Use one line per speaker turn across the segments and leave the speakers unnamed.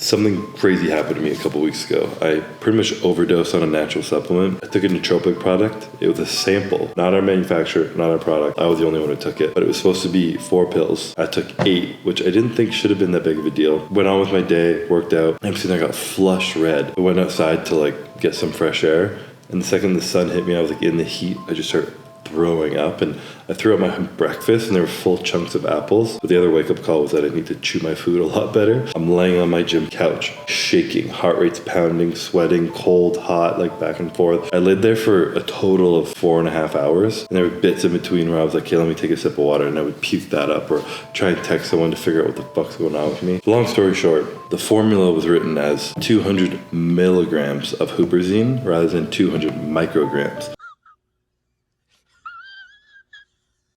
Something crazy happened to me a couple weeks ago. I pretty much overdosed on a natural supplement. I took a nootropic product. It was a sample, not our manufacturer, not our product. I was the only one who took it, but it was supposed to be 4 pills. I took 8, which I didn't think should have been that big of a deal. Went on with my day, worked out. I'm sitting there, I got flush red. I went outside to get some fresh air, and the second the sun hit me, I was in the heat. I just started throwing up, and I threw up my breakfast, and there were full chunks of apples. But the other wake-up call was that I need to chew my food a lot better. I'm laying on my gym couch, shaking, heart rate's pounding, sweating, cold, hot, back and forth. I laid there for a total of 4.5 hours, and there were bits in between where I was like, okay, let me take a sip of water, and I would puke that up or try and text someone to figure out what the fuck's going on with me. Long story short, the formula was written as 200 milligrams of huperzine rather than 200 micrograms.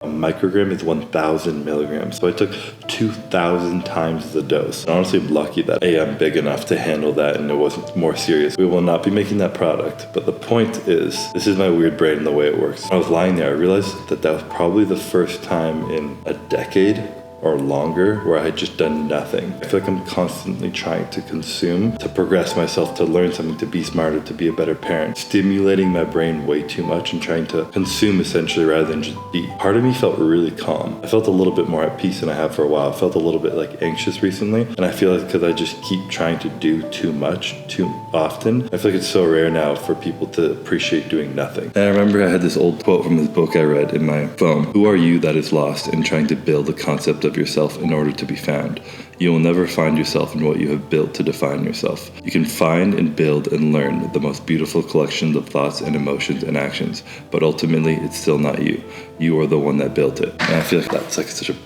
A microgram is 1,000 milligrams. So I took 2,000 times the dose. And honestly, I'm lucky that I'm big enough to handle that and it wasn't more serious. We will not be making that product. But the point is, this is my weird brain and the way it works. When I was lying there, I realized that was probably the first time in a decade or longer where I had just done nothing. I feel like I'm constantly trying to consume, to progress myself, to learn something, to be smarter, to be a better parent, stimulating my brain way too much and trying to consume essentially rather than just be. Part of me felt really calm. I felt a little bit more at peace than I have for a while. I felt a little bit anxious recently, and I feel like because I just keep trying to do too much, too often, I feel like it's so rare now for people to appreciate doing nothing. And I remember I had this old quote from this book I read in my phone. Who are you that is lost in trying to build the concept of yourself in order to be found? You will never find yourself in what you have built to define yourself. You can find and build and learn the most beautiful collections of thoughts and emotions and actions, but ultimately it's still not you. You are the one that built it. And I feel like that's such a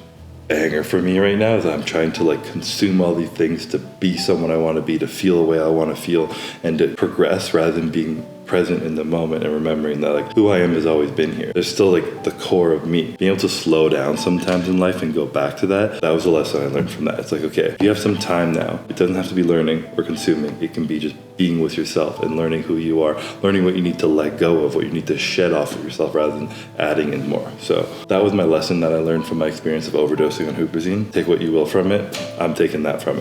banger for me right now, is that I'm trying to consume all these things to be someone I want to be, to feel the way I want to feel, and to progress rather than being present in the moment and remembering that who I am has always been here. There's still the core of me. Being able to slow down sometimes in life and go back to that was a lesson I learned from that. It's okay, if you have some time now, it doesn't have to be learning or consuming. It can be just being with yourself and learning who you are, learning what you need to let go of, what you need to shed off of yourself rather than adding in more. So that was my lesson that I learned from my experience of overdosing on huperzine. Take what you will from it. I'm taking that from it.